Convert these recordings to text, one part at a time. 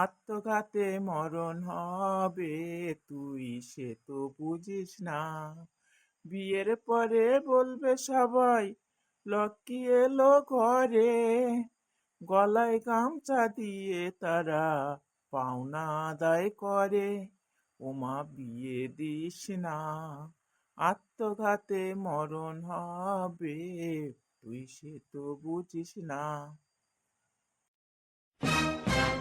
আত্মঘাতে মরণ হবে, তুই সে তো বুঝিস না। বিয়ের পরে বলবে সবাই, লক্ষ্মী এলো ঘরে। গলায় গামছা দিয়ে তারা পাওনা আদায় করে। ওমা বিয়ে দিস না, আত্মঘাতে মরণ হবে, তুই সে তো বুঝিস না।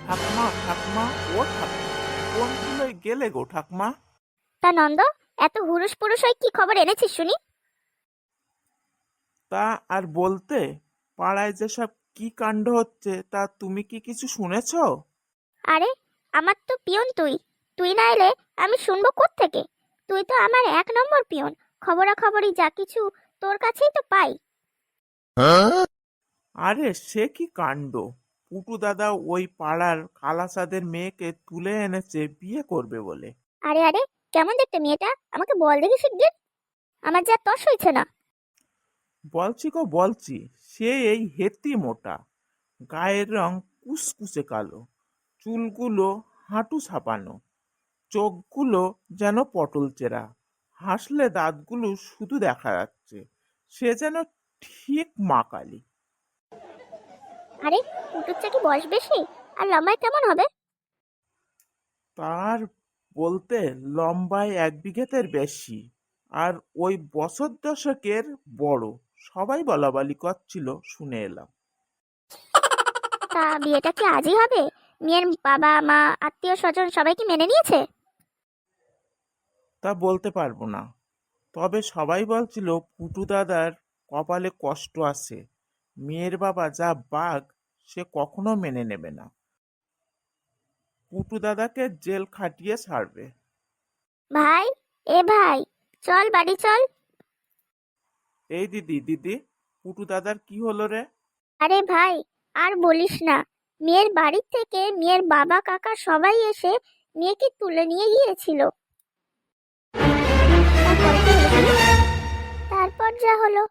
ঠাকমা ঠাকমা, ও ঠাকমা, কোন চুলোয় গেলে গো ঠাকমা? তা নন্দ, এত হুরুস পুরুষ হয়ে কি খবর এনেছিস শুনি? তা আর বলতে, পাড়ায় যেসব কি কাণ্ড হচ্ছে তা তুমি কি কিছু শুনেছো? আরে, আমার তো পিয়ন তুই। তুই না এলে আমি শুনবো কোত্থেকে? তুই তো আমার 1 নম্বর পিয়ন। খবরাখবরই যা কিছু তোর কাছেই তো পাই। আরে সে কি কাণ্ড! পুটু দাদা ওই পাড়ার কালাচাঁদের মেয়েকে তুলে এনেছে বিয়ে করবে বলে। আরে আরে, কেমন দেখতে মেয়েটা? আমাকে বল দেখি শিগগির। আমার যা তস হয়েছে না। বলছি গো বলছি, সে এই হেতি মোটা, গায়ের রং কুসকুসে কালো, চুলগুলো হাঁটু ছাপানো, চোখগুলো যেন পটল চেরা, হাসলে দাঁতগুলো শুধু দেখা যাচ্ছে। সে যেন ঠিক মা কালী। আরে, পুটুর চা কি বয়স বেশি? আর লম্বায় কেমন হবে? তার বলতে লম্বায় 1 বিঘেতের বেশি, আর ওই বছর দশকের বড়। সবাই বলাবলি করছিল, শুনে এলাম। তা বিয়েটা কি আজই হবে? মেয়ের বাবা মা আত্মীয় স্বজন সবাই কি মেনে নিয়েছে? তা বলতে পারবো না, তবে সবাই বলছিল পুটু দাদার কপালে কষ্ট আছে। মেয়ের বাবা যা বাঘ, সে কখনো মেনে নেবে না। পুটু দাদাকে জেল খাটিয়ে ছাড়বে। ভাই, এ ভাই, চল বাড়ি চল। এই দিদি দিদি, পুটু দাদার কি হলো রে? আরে ভাই, আর বলিস না। মেয়ের বাড়ি থেকে মেয়ের বাবা কাকা সবাই এসে মেয়েকে তুলে নিয়ে গিয়েছিল। তারপর কি হলো শুনি? তারপর যা হলো,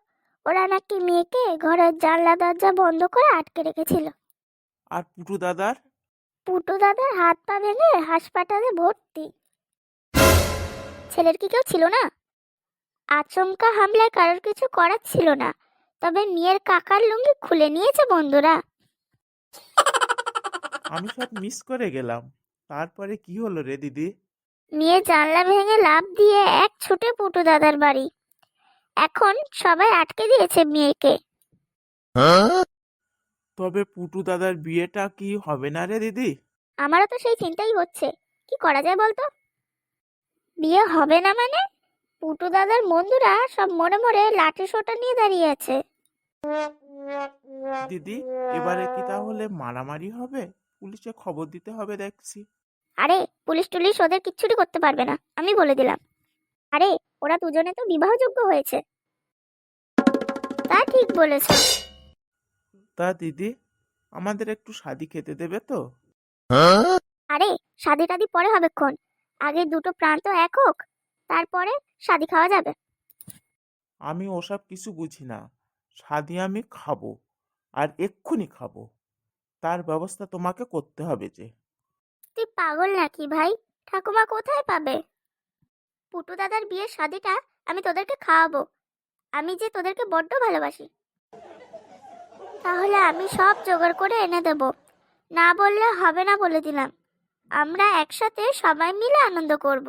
ওরা নাকি মেয়েকে ঘরের জানলা দরজা বন্ধ করে আটকে রেখেছিল। আর পুটু দাদার? পুটু দাদার হাত পা ভেঙে হাসপাতালে ভর্তি। ছেলের কি কেউ ছিল না? আচমকা হামলায় কারোর কিছু করার ছিল না, তবে মেয়ের কাকার লুঙ্গি খুলে নিয়েছে বন্ধুরা। আমি সব মিস করে গেলাম। তারপরে কি হলো রে দিদি? মেয়ে জানলা ভেঙে লাফ দিয়ে এক ছুটে পুটু দাদার বাড়ি। এখন সবাই আটকে দিয়েছে মেয়েকে। তবে পুটু দাদার বিয়েটা কি হবে না রে দিদি? আমারও তো সেই চিন্তাই হচ্ছে, কি করা যায় বলতো? বিয়ে হবে না মানে? পুটু দাদার বন্ধুরা সব মরে মরে লাঠি সোটা নিয়ে দাঁড়িয়ে আছে। দিদি, এবারে কি তাহলে মারামারি হবে? পুলিশে খবর দিতে হবে দেখছি। আরে, পুলিশ টুলিশ ওদের কিচ্ছুটি করতে পারবে না, আমি বলে দিলাম। আরে, ওরা দুজনে তো বিবাহযোগ্য হয়েছে। তা ঠিক বলেছ। তা দিদি, আমাদের একটু শাদি খেতে দেবে তো? আরে, শাদি টাদি পরে হবেক্ষণ। আগে দুটো প্রাণ তো এক হোক, তারপরে শাদি খাওয়া যাবে। আমি ওসব কিছু বুঝি না। শাদি আমি খাবো, আর এক্ষুনি খাবো। তার ব্যবস্থা তোমাকে করতে হবে যে। তুই পাগল নাকি ভাই? ঠাকুমা কোথায় পাবে? পুটু দাদার বিয়ের শাদিটা আমি তোদেরকে খাওয়াবো। আমি যে তোদেরকে বড্ড ভালোবাসি। তাহলে আমি সব জোগাড় করে এনে দেব। না বললে হবে না বলে দিলাম। আমরা একসাথে সবাই মিলে আনন্দ করব।